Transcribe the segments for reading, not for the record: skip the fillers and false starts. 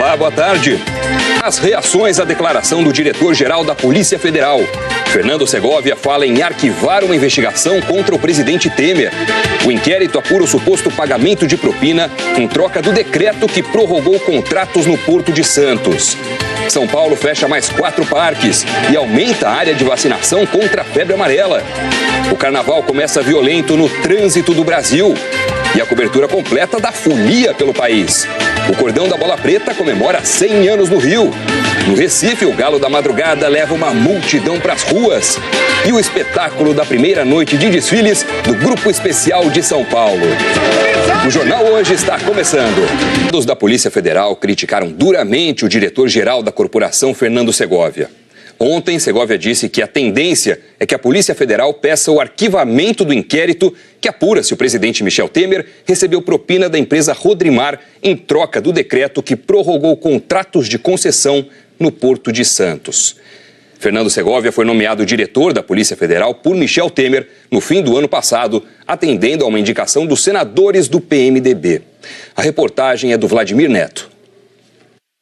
Olá, boa tarde. As reações à declaração do diretor-geral da Polícia Federal. Fernando Segovia fala em arquivar uma investigação contra o presidente Temer. O inquérito apura o suposto pagamento de propina em troca do decreto que prorrogou contratos no Porto de Santos. São Paulo fecha mais 4 parques e aumenta a área de vacinação contra a febre amarela. O carnaval começa violento no trânsito do Brasil. E a cobertura completa da folia pelo país. O Cordão da Bola Preta comemora 100 anos no Rio. No Recife, o Galo da Madrugada leva uma multidão para as ruas. E o espetáculo da primeira noite de desfiles do Grupo Especial de São Paulo. O Jornal Hoje está começando. Os da Polícia Federal criticaram duramente o diretor-geral da corporação, Fernando Segovia. Ontem, Segovia disse que a tendência é que a Polícia Federal peça o arquivamento do inquérito que apura se o presidente Michel Temer recebeu propina da empresa Rodrimar em troca do decreto que prorrogou contratos de concessão no Porto de Santos. Fernando Segovia foi nomeado diretor da Polícia Federal por Michel Temer no fim do ano passado, atendendo a uma indicação dos senadores do PMDB. A reportagem é do Vladimir Neto.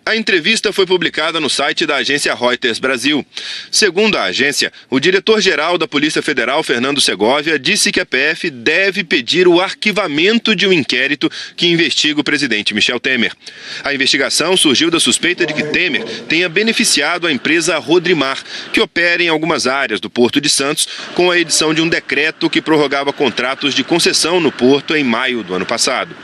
A entrevista foi publicada no site da agência Reuters Brasil. Segundo a agência, o diretor-geral da Polícia Federal, Fernando Segovia, disse que a PF deve pedir o arquivamento de um inquérito que investiga o presidente Michel Temer. A investigação surgiu da suspeita de que Temer tenha beneficiado a empresa Rodrimar, que opera em algumas áreas do Porto de Santos, com a edição de um decreto que prorrogava contratos de concessão no Porto em maio do ano passado.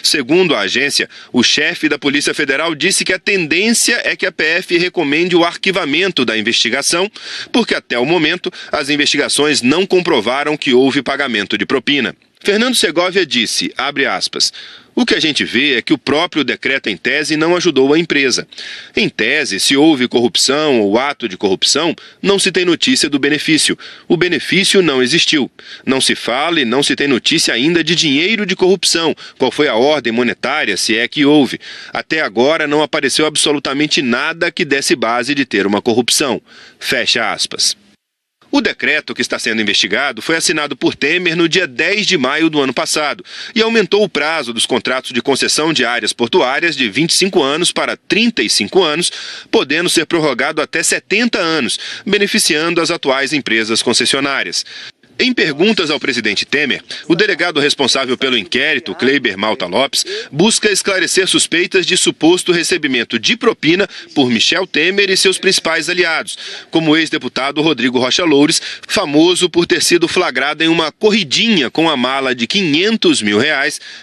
Segundo a agência, o chefe da Polícia Federal disse que a tendência é que a PF recomende o arquivamento da investigação, porque até o momento as investigações não comprovaram que houve pagamento de propina. Fernando Segovia disse, abre aspas, o que a gente vê é que o próprio decreto em tese não ajudou a empresa. Em tese, se houve corrupção ou ato de corrupção, não se tem notícia do benefício. O benefício não existiu. Não se fala e não se tem notícia ainda de dinheiro de corrupção. Qual foi a ordem monetária, se é que houve? Até agora não apareceu absolutamente nada que desse base de ter uma corrupção. Fecha aspas. O decreto que está sendo investigado foi assinado por Temer no dia 10 de maio do ano passado e aumentou o prazo dos contratos de concessão de áreas portuárias de 25 anos para 35 anos, podendo ser prorrogado até 70 anos, beneficiando as atuais empresas concessionárias. Em perguntas ao presidente Temer, o delegado responsável pelo inquérito, Kleiber Malta Lopes, busca esclarecer suspeitas de suposto recebimento de propina por Michel Temer e seus principais aliados, como o ex-deputado Rodrigo Rocha Loures, famoso por ter sido flagrado em uma corridinha com a mala de R$500 mil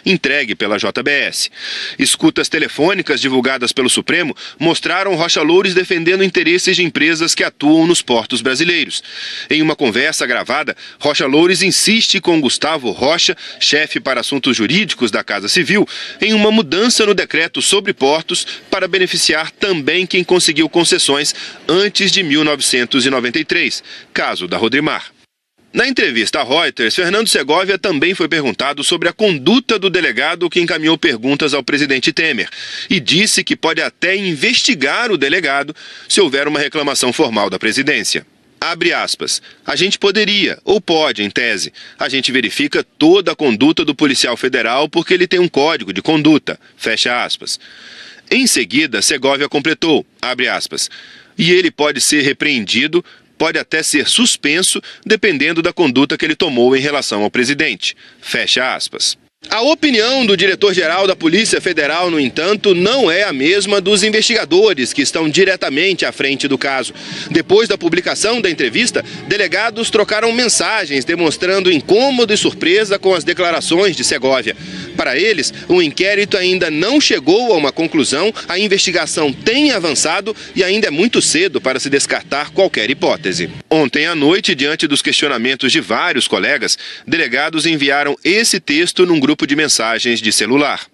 entregue pela JBS. Escutas telefônicas divulgadas pelo Supremo mostraram Rocha Loures defendendo interesses de empresas que atuam nos portos brasileiros. Em uma conversa gravada, Rocha Loures insiste com Gustavo Rocha, chefe para assuntos jurídicos da Casa Civil, em uma mudança no decreto sobre portos para beneficiar também quem conseguiu concessões antes de 1993, caso da Rodrimar. Na entrevista à Reuters, Fernando Segovia também foi perguntado sobre a conduta do delegado que encaminhou perguntas ao presidente Temer e disse que pode até investigar o delegado se houver uma reclamação formal da presidência. Abre aspas, a gente poderia, ou pode, em tese. A gente verifica toda a conduta do policial federal porque ele tem um código de conduta, fecha aspas. Em seguida, Segovia completou, abre aspas, e ele pode ser repreendido, pode até ser suspenso, dependendo da conduta que ele tomou em relação ao presidente, fecha aspas. A opinião do diretor-geral da Polícia Federal, no entanto, não é a mesma dos investigadores que estão diretamente à frente do caso. Depois da publicação da entrevista, delegados trocaram mensagens demonstrando incômodo e surpresa com as declarações de Segovia. Para eles, o inquérito ainda não chegou a uma conclusão, a investigação tem avançado e ainda é muito cedo para se descartar qualquer hipótese. Ontem à noite, diante dos questionamentos de vários colegas, delegados enviaram esse texto num grupo de mensagens de celular.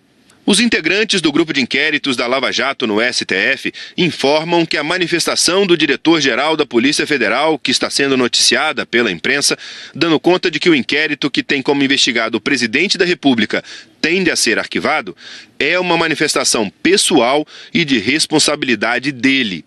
Os integrantes do grupo de inquéritos da Lava Jato no STF informam que a manifestação do diretor-geral da Polícia Federal, que está sendo noticiada pela imprensa, dando conta de que o inquérito que tem como investigado o presidente da República tende a ser arquivado, é uma manifestação pessoal e de responsabilidade dele.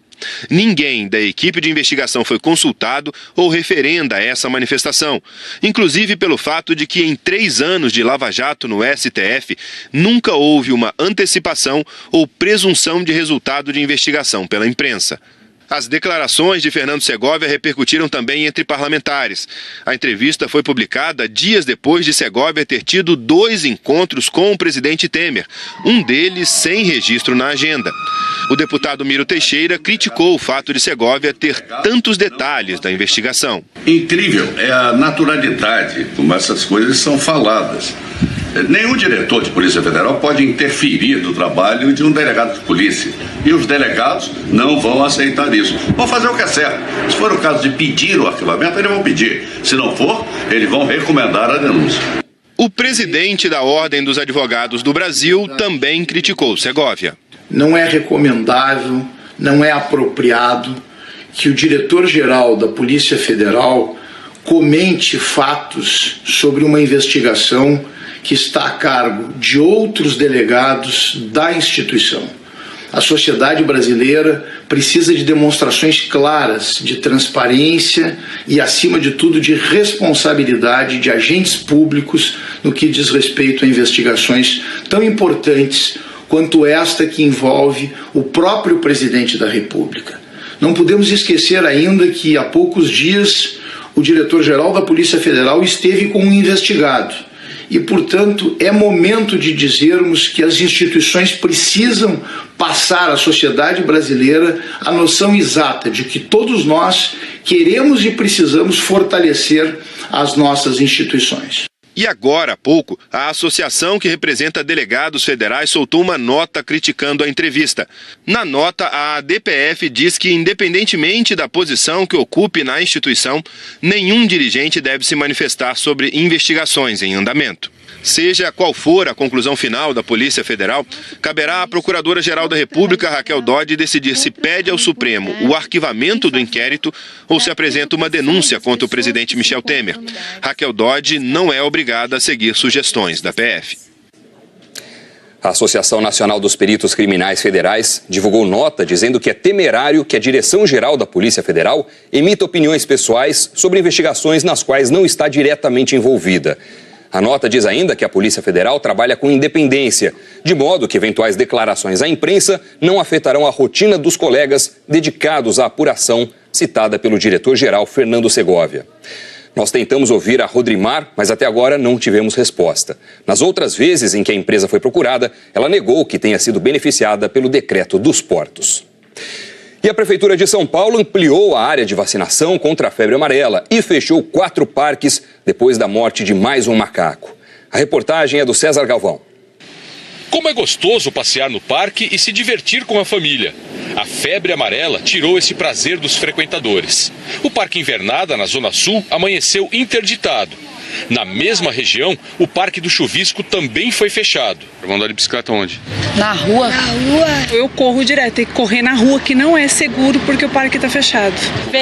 Ninguém da equipe de investigação foi consultado ou referenda essa manifestação, inclusive pelo fato de que em 3 anos de Lava Jato no STF, nunca houve uma antecipação ou presunção de resultado de investigação pela imprensa. As declarações de Fernando Segovia repercutiram também entre parlamentares. A entrevista foi publicada dias depois de Segovia ter tido 2 encontros com o presidente Temer, um deles sem registro na agenda. O deputado Miro Teixeira criticou o fato de Segovia ter tantos detalhes da investigação. Incrível é a naturalidade como essas coisas são faladas. Nenhum diretor de Polícia Federal pode interferir no trabalho de um delegado de polícia. E os delegados não vão aceitar isso. Vão fazer o que é certo. Se for o caso de pedir o arquivamento, eles vão pedir. Se não for, eles vão recomendar a denúncia. O presidente da Ordem dos Advogados do Brasil também criticou Segovia. Não é recomendável, não é apropriado que o diretor-geral da Polícia Federal comente fatos sobre uma investigação que está a cargo de outros delegados da instituição. A sociedade brasileira precisa de demonstrações claras de transparência e, acima de tudo, de responsabilidade de agentes públicos no que diz respeito a investigações tão importantes quanto esta que envolve o próprio presidente da República. Não podemos esquecer ainda que há poucos dias o diretor-geral da Polícia Federal esteve com um investigado. E, portanto, é momento de dizermos que as instituições precisam passar à sociedade brasileira a noção exata de que todos nós queremos e precisamos fortalecer as nossas instituições. E agora há pouco, a associação que representa delegados federais soltou uma nota criticando a entrevista. Na nota, a DPF diz que, independentemente da posição que ocupe na instituição, nenhum dirigente deve se manifestar sobre investigações em andamento. Seja qual for a conclusão final da Polícia Federal, caberá à Procuradora-Geral da República, Raquel Dodge, decidir se pede ao Supremo o arquivamento do inquérito ou se apresenta uma denúncia contra o presidente Michel Temer. Raquel Dodge não é obrigada a seguir sugestões da PF. A Associação Nacional dos Peritos Criminais Federais divulgou nota dizendo que é temerário que a Direção-Geral da Polícia Federal emita opiniões pessoais sobre investigações nas quais não está diretamente envolvida. A nota diz ainda que a Polícia Federal trabalha com independência, de modo que eventuais declarações à imprensa não afetarão a rotina dos colegas dedicados à apuração citada pelo diretor-geral Fernando Segovia. Nós tentamos ouvir a Rodrimar, mas até agora não tivemos resposta. Nas outras vezes em que a empresa foi procurada, ela negou que tenha sido beneficiada pelo decreto dos portos. E a Prefeitura de São Paulo ampliou a área de vacinação contra a febre amarela e fechou 4 parques depois da morte de mais um macaco. A reportagem é do César Galvão. Como é gostoso passear no parque e se divertir com a família. A febre amarela tirou esse prazer dos frequentadores. O Parque Invernada, na Zona Sul, amanheceu interditado. Na mesma região, o Parque do Chuvisco também foi fechado. Vão andar de bicicleta onde? Na rua? Na rua. Eu corro direto, tem que correr na rua, que não é seguro porque o parque está fechado.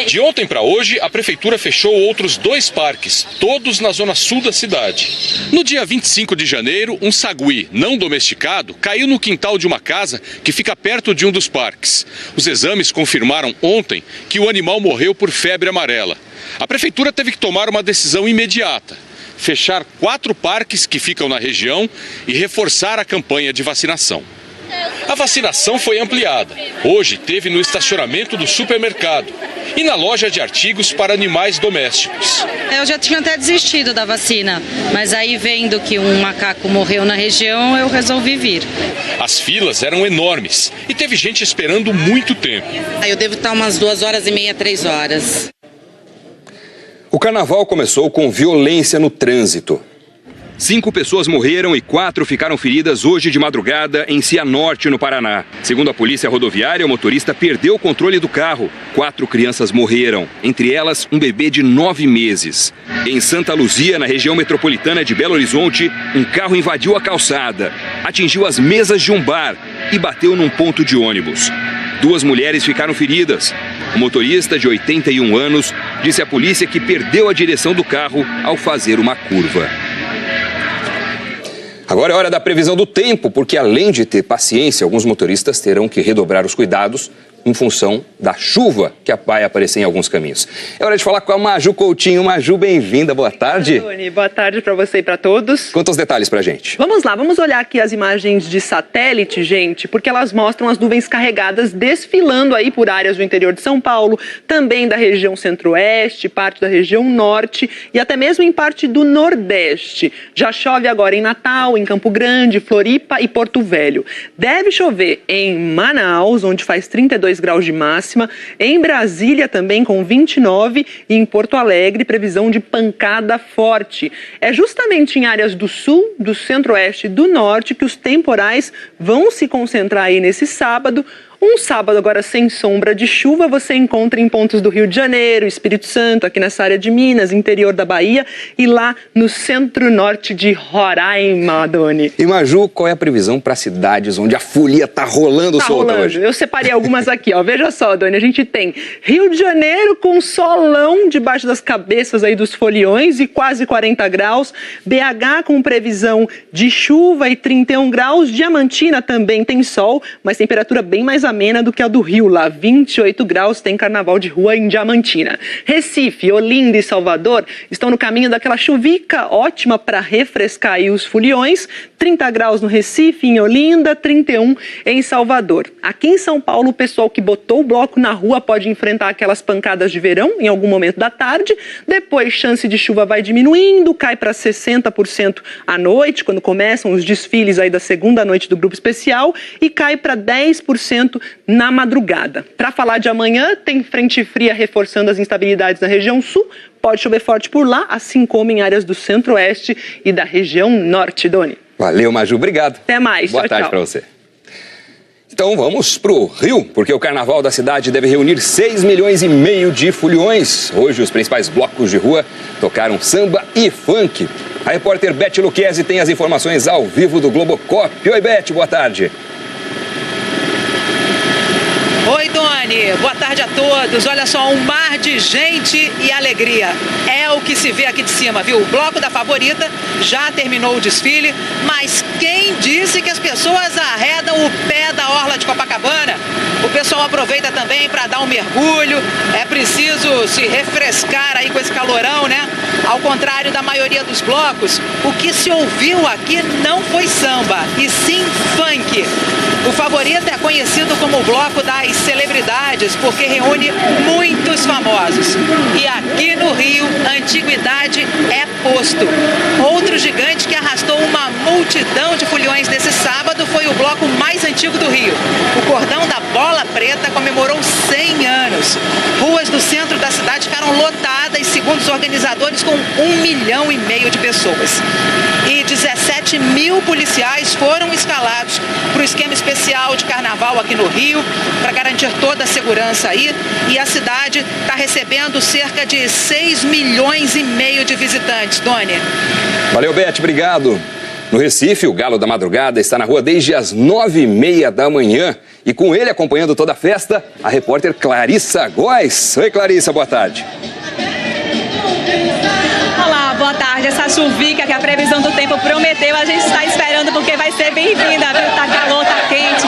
De ontem para hoje, a Prefeitura fechou outros 2 parques, todos na Zona Sul da cidade. No dia 25 de janeiro, um sagui não domesticado caiu no quintal de uma casa que fica perto de um dos parques. Os exames confirmaram ontem que o animal morreu por febre amarela. A Prefeitura teve que tomar uma decisão imediata: fechar 4 parques que ficam na região e reforçar a campanha de vacinação. A vacinação foi ampliada. Hoje teve no estacionamento do supermercado e na loja de artigos para animais domésticos. Eu já tinha até desistido da vacina, mas aí vendo que um macaco morreu na região, eu resolvi vir. As filas eram enormes e teve gente esperando muito tempo. Eu devo estar umas 2h30, 3 horas. O carnaval começou com violência no trânsito. 5 pessoas morreram e 4 ficaram feridas hoje de madrugada em Cianorte, no Paraná. Segundo a polícia rodoviária, o motorista perdeu o controle do carro. 4 crianças morreram, entre elas um bebê de 9 meses. Em Santa Luzia, na região metropolitana de Belo Horizonte, um carro invadiu a calçada, atingiu as mesas de um bar e bateu num ponto de ônibus. 2 mulheres ficaram feridas. O motorista, de 81 anos, disse à polícia que perdeu a direção do carro ao fazer uma curva. Agora é hora da previsão do tempo, porque além de ter paciência, alguns motoristas terão que redobrar os cuidados em função da chuva que vai aparecer em alguns caminhos. É hora de falar com a Maju Coutinho. Maju, bem-vinda, boa tarde. Tony, boa tarde para você e para todos. Conta os detalhes pra gente. Vamos lá, vamos olhar aqui as imagens de satélite, gente, porque elas mostram as nuvens carregadas desfilando aí por áreas do interior de São Paulo, também da região centro-oeste, parte da região norte e até mesmo em parte do nordeste. Já chove agora em Natal, em Campo Grande, Floripa e Porto Velho. Deve chover em Manaus, onde faz 32 graus de máxima, em Brasília também com 29 e em Porto Alegre previsão de pancada forte. É justamente em áreas do sul, do centro-oeste e do norte que os temporais vão se concentrar aí nesse sábado. Um sábado agora sem sombra de chuva, você encontra em pontos do Rio de Janeiro, Espírito Santo, aqui nessa área de Minas, interior da Bahia e lá no centro-norte de Roraima, Doni. E Maju, qual é a previsão para cidades onde a folia tá rolando solta hoje? Eu separei algumas aqui, ó. Veja só, Doni, a gente tem Rio de Janeiro com solão debaixo das cabeças aí dos foliões e quase 40 graus. BH com previsão de chuva e 31 graus. Diamantina também tem sol, mas temperatura bem mais amena do que a do Rio, lá 28 graus, tem carnaval de rua em Diamantina. Recife, Olinda e Salvador estão no caminho daquela chuvica ótima para refrescar aí os foliões, 30 graus no Recife, em Olinda, 31 em Salvador. Aqui em São Paulo, o pessoal que botou o bloco na rua pode enfrentar aquelas pancadas de verão em algum momento da tarde, depois chance de chuva vai diminuindo, cai para 60% à noite, quando começam os desfiles aí da segunda noite do Grupo Especial, e cai para 10% na madrugada. Para falar de amanhã, tem frente fria reforçando as instabilidades na região sul. Pode chover forte por lá, assim como em áreas do centro-oeste e da região norte, Doni. Valeu, Maju. Obrigado. Até mais. Boa tarde para você. Então vamos pro Rio, porque o carnaval da cidade deve reunir 6,5 milhões de foliões. Hoje os principais blocos de rua tocaram samba e funk. A repórter Beth Lucchesi tem as informações ao vivo do Globocop. Oi, Beth, boa tarde. Oi, Doni. Boa tarde a todos. Olha só, um mar de gente e alegria. É o que se vê aqui de cima, viu? O bloco da Favorita já terminou o desfile, mas quem disse que as pessoas arredam o pé da orla de Copacabana? O pessoal aproveita também para dar um mergulho. É preciso se refrescar aí com esse calorão, né? Ao contrário da maioria dos blocos, o que se ouviu aqui não foi samba, e sim funk. O Favorita é conhecido como o bloco das celebridades, porque reúne muitos famosos. E aqui no Rio, a antiguidade é posto. Outro gigante que arrastou uma multidão de foliões nesse sábado foi o bloco mais antigo do Rio. O Cordão da Bola Preta comemorou 100 anos. Ruas do centro da cidade ficaram lotadas, segundo os organizadores, com 1,5 milhão de pessoas. E 17 mil policiais foram escalados para o esquema especial de carnaval aqui no Rio, para garantir toda a segurança aí. E a cidade está recebendo cerca de 6,5 milhões de visitantes, Doni. Valeu, Beth, obrigado. No Recife, o Galo da Madrugada está na rua desde as 9h30 da manhã. E com ele, acompanhando toda a festa, a repórter Clarissa Góes. Oi, Clarissa, boa tarde. Olá, boa tarde. Essa chuvica que a previsão do tempo prometeu, a gente está esperando porque vai ser bem-vinda, viu? Tá calor, tá quente.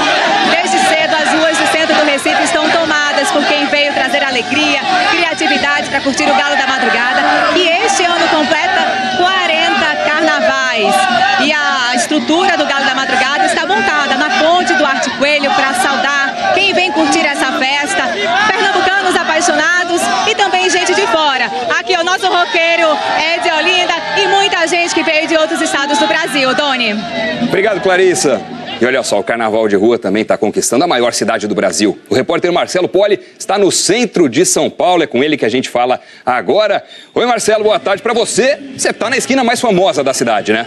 Desde cedo, as ruas do centro do Recife estão tomadas por quem veio trazer alegria, criatividade para curtir o Galo da Madrugada. E este ano completa 40 carnavais. E a estrutura do Galo da Madrugada está montada na ponte do Arte Coelho para saudar quem vem curtir essa festa. Pernambucanos apaixonados e também gente de fora. Aqui é o nosso roqueiro é de Olinda e muita gente que veio de outros estados do Brasil. Doni. Obrigado, Clarissa. E olha só, o carnaval de rua também está conquistando a maior cidade do Brasil. O repórter Marcelo Poli está no centro de São Paulo, é com ele que a gente fala agora. Oi, Marcelo, boa tarde para você. Você está na esquina mais famosa da cidade, né?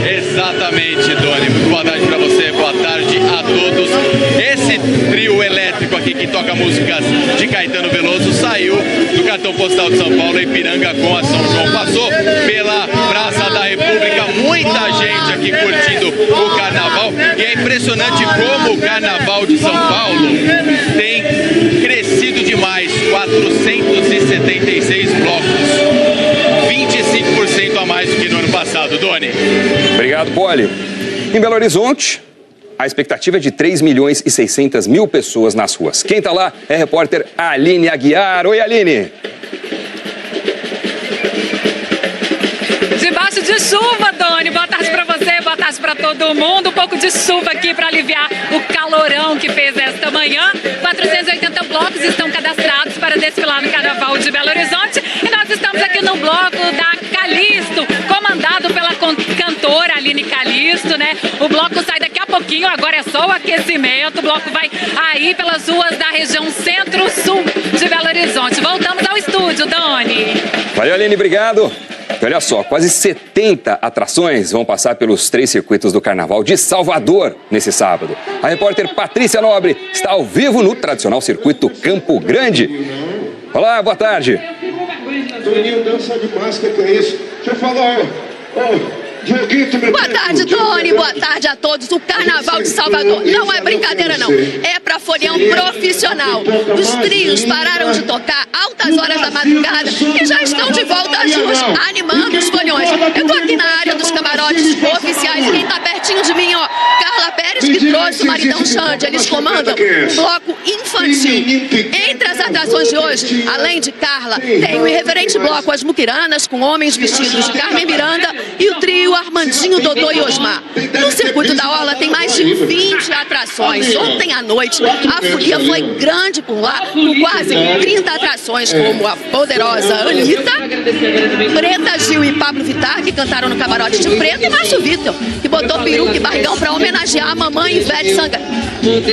Exatamente, Doni. Muito boa tarde para você, boa tarde a todos. Esse trio elétrico aqui que toca músicas de Caetano Veloso saiu do cartão postal de São Paulo, Ipiranga com a São João. Passou pela Praça da República, muita gente aqui curtindo o carnaval. E é impressionante como o carnaval de São Paulo tem crescido demais, 476 blocos. 25% a mais do que no ano passado, Doni. Obrigado, Poli. Em Belo Horizonte, a expectativa é de 3.600.000 pessoas nas ruas. Quem está lá é a repórter Aline Aguiar. Oi, Aline! Debaixo de chuva, Doni. Boa tarde para você, boa tarde para todo mundo. Um pouco de chuva aqui para aliviar o calorão que fez esta manhã. 480 blocos estão cadastrados para desfilar no Carnaval de Belo Horizonte. E nós estamos aqui no bloco da Calisto, comandado pela cantora Aline Calisto, né? O bloco sai daqui a pouquinho, agora é só o aquecimento. O bloco vai aí pelas ruas da região centro-sul de Belo Horizonte. Voltamos ao estúdio, Doni. Valeu, Aline, obrigado. E olha só, quase 70 atrações vão passar pelos 3 circuitos do Carnaval de Salvador nesse sábado. A repórter Patrícia Nobre está ao vivo no tradicional circuito Campo Grande. Olá, boa tarde. Toninho, dança de máscara, que é isso? Deixa eu falar, Boa tarde, Doni. Boa tarde a todos. O Carnaval de Salvador não é brincadeira, não. É pra folião profissional. Os trios pararam de tocar altas horas da madrugada e já estão de volta às ruas, animando os foliões. Eu tô aqui na área dos camarotes oficiais. Quem tá pertinho de mim, ó, Carla Pérez, que trouxe o maridão Xande. Eles comandam um bloco infantil. Entre as atrações de hoje, além de Carla, tem o irreverente bloco As Muquiranas, com homens vestidos de Carmen Miranda, e o trio Armandinho, Dodô e Osmar. No circuito da Orla tem mais de 20 atrações. Ontem à noite a folia foi grande por lá, com quase 30 atrações, como a poderosa Anitta, Preta Gil e Pablo Vittar, que cantaram no camarote de preto, e Márcio Vitor, que botou peruca e barrigão para homenagear a mamãe Ivete Sangalo.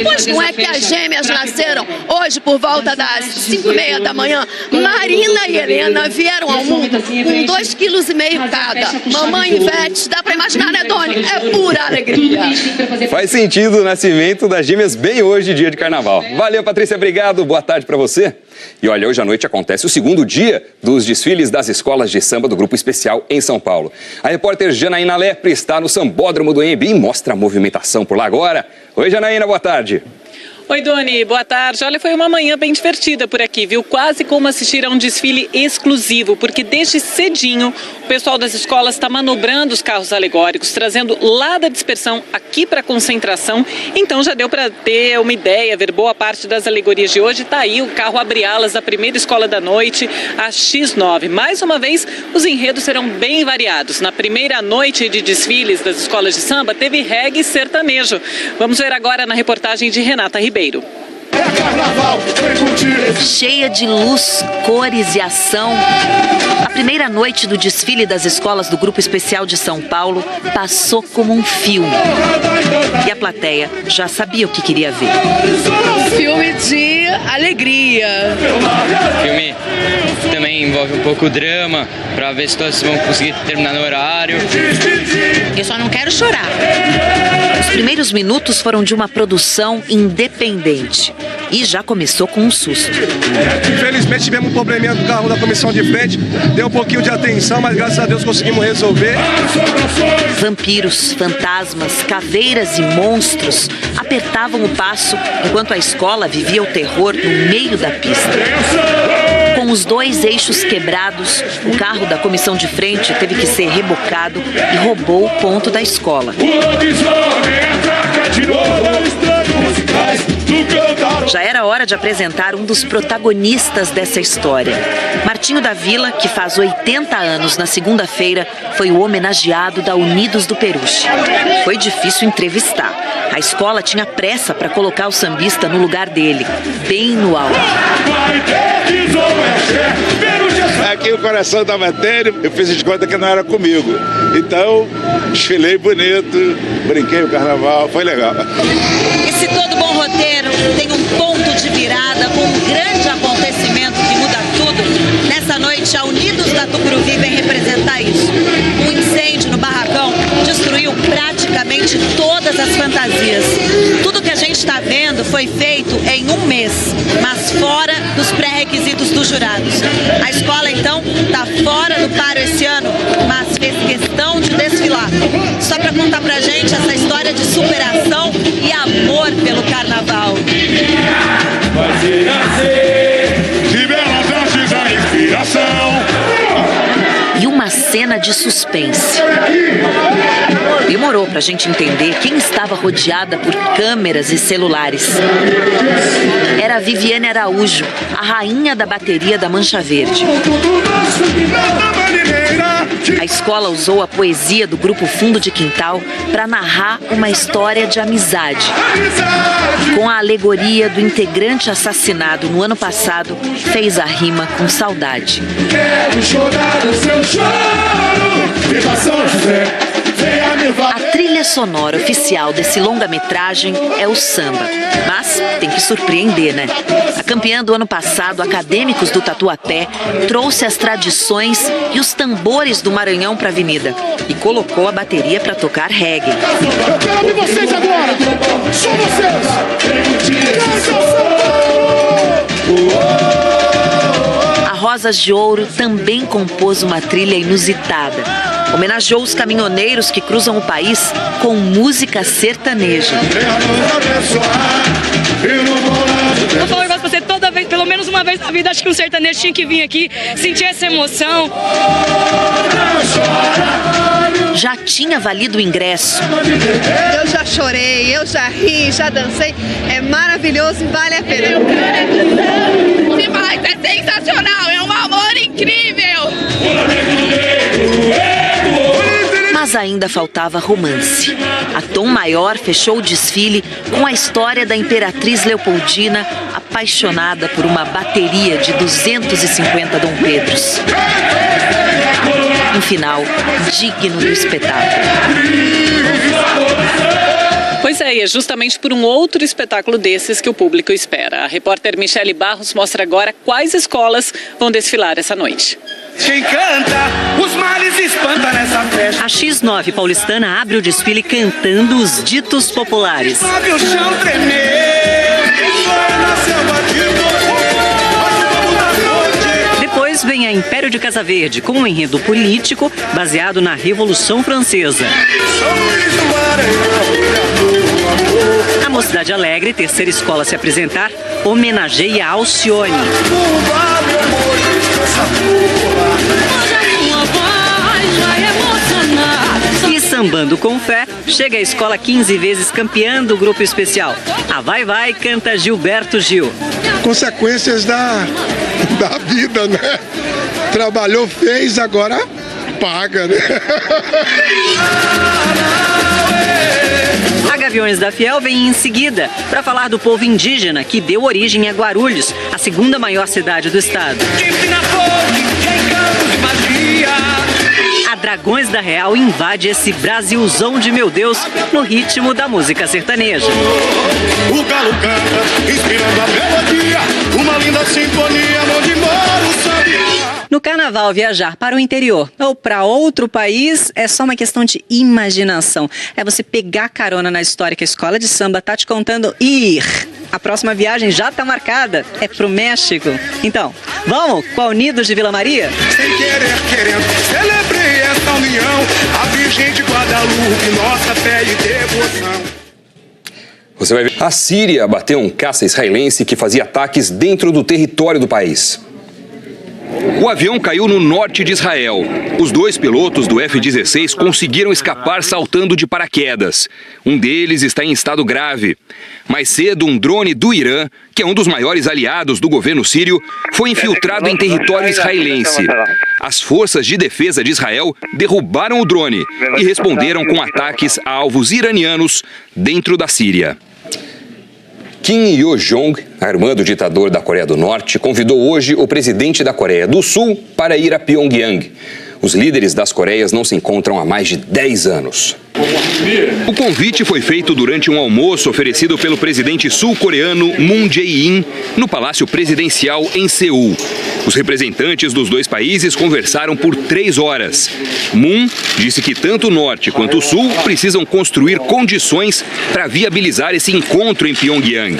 Pois não é que as gêmeas nasceram hoje por volta das 5h30 da manhã. Marina e Helena vieram ao mundo com 2,5 kg cada. Mamãe Ivete, dá pra imaginar, né, Doni? É pura alegria. Faz sentido o nascimento das gêmeas bem hoje, dia de Carnaval. Valeu, Patrícia, obrigado. Boa tarde pra você. E olha, hoje à noite acontece o segundo dia dos desfiles das escolas de samba do Grupo Especial em São Paulo. A repórter Janaína Lepre está no Sambódromo do Anhembi e mostra a movimentação por lá agora. Oi, Janaína, boa tarde. Oi, Doni, boa tarde. Olha, foi uma manhã bem divertida por aqui, viu? Quase como assistir a um desfile exclusivo, porque desde cedinho o pessoal das escolas está manobrando os carros alegóricos, trazendo lá da dispersão aqui para a concentração. Então já deu para ter uma ideia, ver boa parte das alegorias de hoje. Está aí o carro abre-alas da primeira escola da noite, a X9. Mais uma vez, os enredos serão bem variados. Na primeira noite de desfiles das escolas de samba, teve reggae e sertanejo. Vamos ver agora na reportagem de Renata Ribeiro. Cheia de luz, cores e ação, a primeira noite do desfile das escolas do Grupo Especial de São Paulo passou como um filme. E a plateia já sabia o que queria ver. Filme de alegria. O filme também envolve um pouco drama, para ver se todos vão conseguir terminar no horário. Eu só não quero chorar. Os primeiros minutos foram de uma produção independente. E já começou com um susto. Infelizmente tivemos um probleminha do carro da comissão de frente, deu um pouquinho de atenção, mas graças a Deus conseguimos resolver. Vampiros, fantasmas, caveiras e monstros apertavam o passo enquanto a escola vivia o terror no meio da pista. Com os 2 eixos quebrados, o carro da comissão de frente teve que ser rebocado e roubou o ponto da escola. Já era hora de apresentar um dos protagonistas dessa história. Martinho da Vila, que faz 80 anos na segunda-feira, foi o homenageado da Unidos do Peruche. Foi difícil entrevistar. A escola tinha pressa para colocar o sambista no lugar dele, bem no alto. Aqui o coração estava batendo, eu fiz de conta que não era comigo. Então, desfilei bonito, brinquei o carnaval, foi legal. Esse todo bom roteiro tem um ponto de virada com um grande acontecimento que muda tudo. Nessa noite, a Unidos da Tucuruvi vem representar isso. Um incêndio no barracão destruiu praticamente todas as fantasias. Tudo que a gente está vendo foi feito em um mês, mas fora dos pré-requisitos dos jurados. A escola, então, está fora do páreo esse ano, mas fez questão de desfilar. Só para contar pra gente essa história de superação e amor pelo carnaval. Vai nascer, de belas artes a inspiração. E uma cena de suspense. Demorou pra gente entender quem estava rodeada por câmeras e celulares. Era a Viviane Araújo, a rainha da bateria da Mancha Verde. A escola usou a poesia do Grupo Fundo de Quintal para narrar uma história de amizade. Com a alegoria do integrante assassinado no ano passado, fez a rima com saudade. A trilha sonora oficial desse longa-metragem é o samba, mas tem que surpreender, né? A campeã do ano passado, Acadêmicos do Tatuapé, trouxe as tradições e os tambores do Maranhão para a avenida e colocou a bateria para tocar reggae. Eu quero ouvir vocês agora! Só vocês! A Rosas de Ouro também compôs uma trilha inusitada. Homenageou os caminhoneiros que cruzam o país com música sertaneja. Eu falo um negócio pra você, toda vez, pelo menos uma vez na vida, acho que um sertanejo tinha que vir aqui, sentir essa emoção. Já tinha valido o ingresso. Eu já chorei, eu já ri, já dancei. É maravilhoso e vale a pena. Demais, é sensacional, é um amor incrível. Mas ainda faltava romance. A Tom Maior fechou o desfile com a história da Imperatriz Leopoldina, apaixonada por uma bateria de 250 Dom Pedros. Um final digno do espetáculo. Pois é, e é justamente por um outro espetáculo desses que o público espera. A repórter Michele Barros mostra agora quais escolas vão desfilar essa noite. Quem canta, os males espanta nessa festa. A X9 paulistana abre o desfile cantando os ditos populares. Sabe o chão tremer, Depois vem a Império de Casa Verde, com um enredo político baseado na Revolução Francesa. A Mocidade Alegre, terceira escola a se apresentar, homenageia a Alcione. E sambando com fé, chega a escola 15 vezes campeã do grupo especial. A Vai Vai canta Gilberto Gil. Consequências da vida, né? Trabalhou, fez, agora paga, né? A Gaviões da Fiel vem em seguida para falar do povo indígena que deu origem a Guarulhos, a segunda maior cidade do estado. A Dragões da Real invade esse Brasilzão de meu Deus no ritmo da música sertaneja. O galo canta, inspirando a melodia, uma linda sinfonia onde mora o sabiá. No carnaval, viajar para o interior ou para outro país é só uma questão de imaginação. É você pegar carona na história que a escola de samba está te contando e ir. A próxima viagem já está marcada, é pro México. Então, vamos com a Unidos de Vila Maria? Sem querer, querendo, celebrei esta união, a Virgem de Guadalupe, nossa fé e devoção. Você vai ver. A Síria bateu um caça israelense que fazia ataques dentro do território do país. O avião caiu no norte de Israel. Os dois pilotos do F-16 conseguiram escapar saltando de paraquedas. Um deles está em estado grave. Mais cedo, um drone do Irã, que é um dos maiores aliados do governo sírio, foi infiltrado em território israelense. As forças de defesa de Israel derrubaram o drone e responderam com ataques a alvos iranianos dentro da Síria. Kim Yo-jong, a irmã do ditador da Coreia do Norte, convidou hoje o presidente da Coreia do Sul para ir a Pyongyang. Os líderes das Coreias não se encontram há mais de 10 anos. O convite foi feito durante um almoço oferecido pelo presidente sul-coreano Moon Jae-in no Palácio Presidencial em Seul. Os representantes dos dois países conversaram por 3 horas. Moon disse que tanto o Norte quanto o Sul precisam construir condições para viabilizar esse encontro em Pyongyang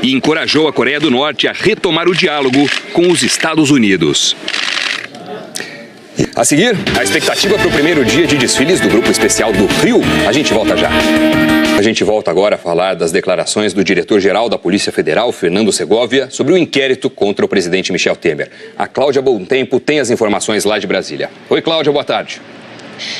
e encorajou a Coreia do Norte a retomar o diálogo com os Estados Unidos. A seguir, a expectativa para o primeiro dia de desfiles do Grupo Especial do Rio. A gente volta já. A gente volta agora a falar das declarações do diretor-geral da Polícia Federal, Fernando Segovia, sobre o inquérito contra o presidente Michel Temer. A Cláudia Bontempo tem as informações lá de Brasília. Oi, Cláudia, boa tarde.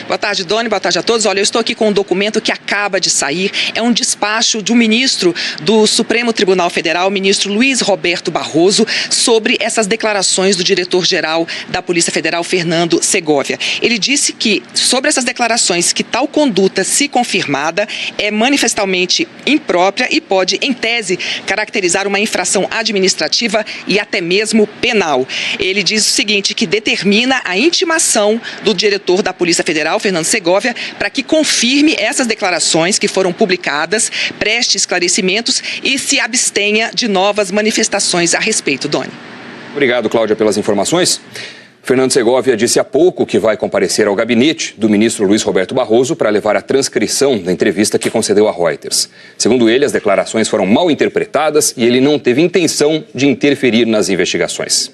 Boa tarde, Doni. Boa tarde a todos. Olha, eu estou aqui com um documento que acaba de sair. É um despacho de um ministro do Supremo Tribunal Federal, o ministro Luiz Roberto Barroso, sobre essas declarações do diretor-geral da Polícia Federal, Fernando Segovia. Ele disse que, sobre essas declarações, que tal conduta, se confirmada, é manifestamente imprópria e pode, em tese, caracterizar uma infração administrativa e até mesmo penal. Ele diz o seguinte, que determina a intimação do diretor da Polícia Federal, Fernando Segovia, para que confirme essas declarações que foram publicadas, preste esclarecimentos e se abstenha de novas manifestações a respeito. Doni. Obrigado, Cláudia, pelas informações. Fernando Segovia disse há pouco que vai comparecer ao gabinete do ministro Luiz Roberto Barroso para levar a transcrição da entrevista que concedeu à Reuters. Segundo ele, as declarações foram mal interpretadas e ele não teve intenção de interferir nas investigações.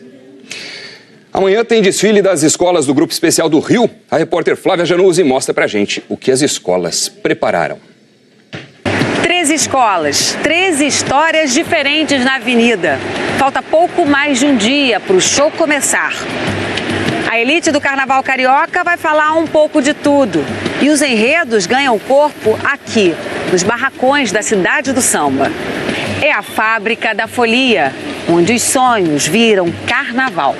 Amanhã tem desfile das escolas do Grupo Especial do Rio. A repórter Flávia Januzzi mostra pra gente o que as escolas prepararam. 13 escolas, 13 histórias diferentes na avenida. Falta pouco mais de um dia para o show começar. A elite do Carnaval Carioca vai falar um pouco de tudo. E os enredos ganham corpo aqui, nos barracões da cidade do samba. É a fábrica da folia, onde os sonhos viram carnaval.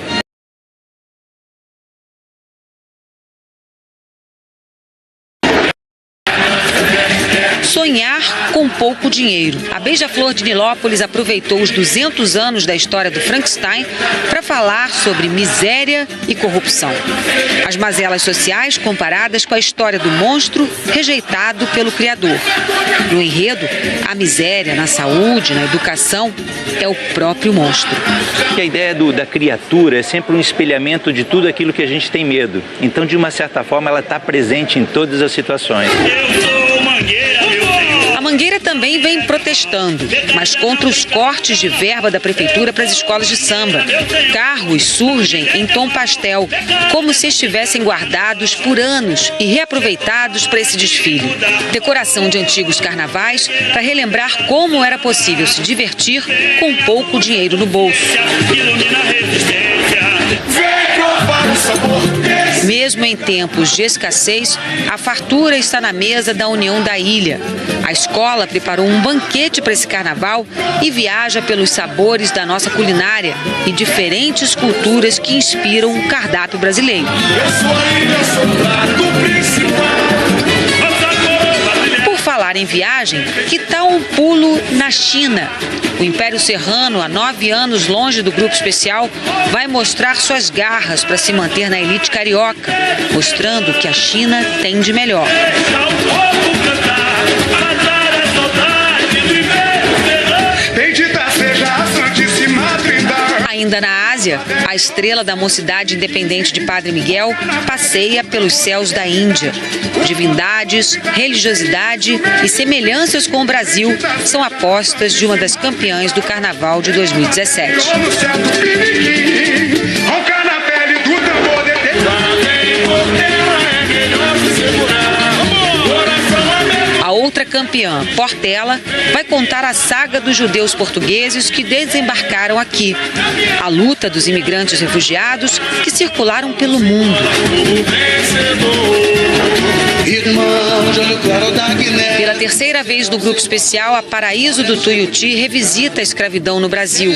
Sonhar com pouco dinheiro. A Beija-Flor de Nilópolis aproveitou os 200 anos da história do Frankenstein para falar sobre miséria e corrupção. As mazelas sociais comparadas com a história do monstro rejeitado pelo criador. No enredo, a miséria na saúde, na educação, é o próprio monstro. A ideia da criatura é sempre um espelhamento de tudo aquilo que a gente tem medo. Então, de uma certa forma, ela está presente em todas as situações. A Mangueira também vem protestando, mas contra os cortes de verba da prefeitura para as escolas de samba. Carros surgem em tom pastel, como se estivessem guardados por anos e reaproveitados para esse desfile. Decoração de antigos carnavais para relembrar como era possível se divertir com pouco dinheiro no bolso. Mesmo em tempos de escassez, a fartura está na mesa da União da Ilha. A escola preparou um banquete para esse carnaval e viaja pelos sabores da nossa culinária e diferentes culturas que inspiram o cardápio brasileiro. Por falar em viagem, que tal um pulo na China? O Império Serrano, há 9 anos longe do Grupo Especial, vai mostrar suas garras para se manter na elite carioca, mostrando o que a China tem de melhor. Ainda na Ásia, a estrela da Mocidade Independente de Padre Miguel passeia pelos céus da Índia. Divindades, religiosidade e semelhanças com o Brasil são apostas de uma das campeãs do Carnaval de 2017. A outra campeã, Portela, vai contar a saga dos judeus portugueses que desembarcaram aqui. A luta dos imigrantes refugiados que circularam pelo mundo. Pela terceira vez no Grupo Especial, a Paraíso do Tuiuti revisita a escravidão no Brasil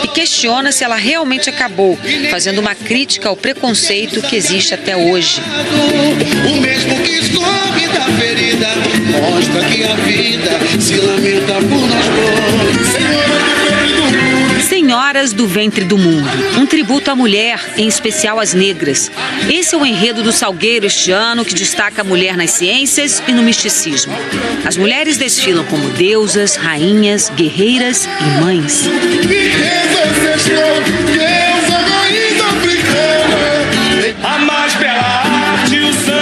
e questiona se ela realmente acabou, fazendo uma crítica ao preconceito que existe até hoje. O mesmo que escorre da ferida mostra que a vida se lamenta por nós dois. Senhoras do Ventre do Mundo, um tributo à mulher, em especial às negras. Esse é o enredo do Salgueiro este ano, que destaca a mulher nas ciências e no misticismo. As mulheres desfilam como deusas, rainhas, guerreiras e mães.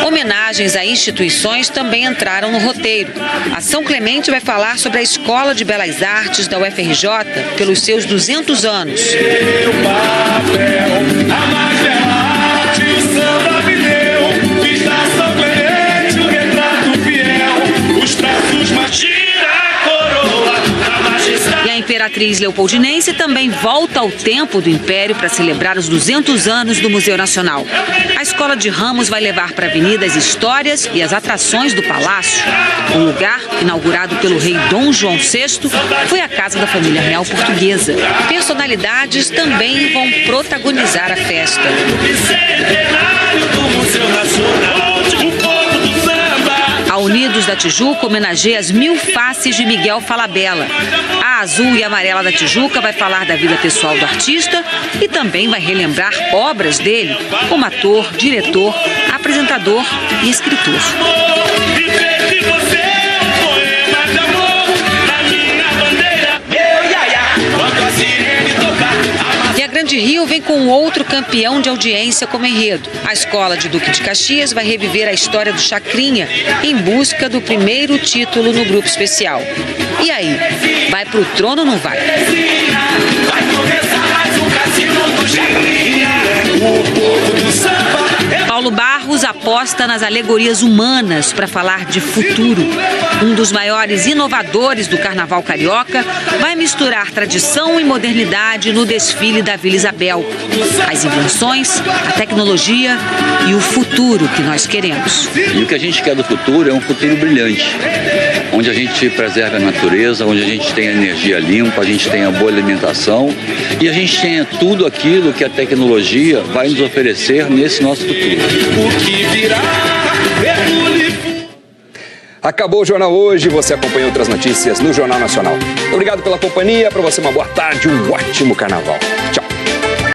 Homenagens a instituições também entraram no roteiro. A São Clemente vai falar sobre a Escola de Belas Artes da UFRJ pelos seus 200 anos. Imperatriz Leopoldinense também volta ao tempo do Império para celebrar os 200 anos do Museu Nacional. A Escola de Ramos vai levar para a avenida as histórias e as atrações do Palácio. O lugar, inaugurado pelo rei Dom João VI, foi a casa da família real portuguesa. Personalidades também vão protagonizar a festa. A Unidos da Tijuca homenageia as 1000 faces de Miguel Falabella. A Azul e Amarela da Tijuca vai falar da vida pessoal do artista e também vai relembrar obras dele como ator, diretor, apresentador e escritor. E a Grande Rio vem com outro campeão de audiência como enredo. A Escola de Duque de Caxias vai reviver a história do Chacrinha em busca do primeiro título no grupo especial. E aí, vai pro trono ou não vai? Paulo Barros aposta nas alegorias humanas para falar de futuro. Um dos maiores inovadores do Carnaval Carioca vai misturar tradição e modernidade no desfile da Vila Isabel. As invenções, a tecnologia e o futuro que nós queremos. E o que a gente quer do futuro é um futuro brilhante, onde a gente preserva a natureza, onde a gente tem a energia limpa, a gente tem a boa alimentação e a gente tenha tudo aquilo que a tecnologia vai nos oferecer nesse nosso futuro. O que virá, Acabou o Jornal Hoje, você acompanha outras notícias no Jornal Nacional. Obrigado pela companhia, para você uma boa tarde, um ótimo carnaval. Tchau.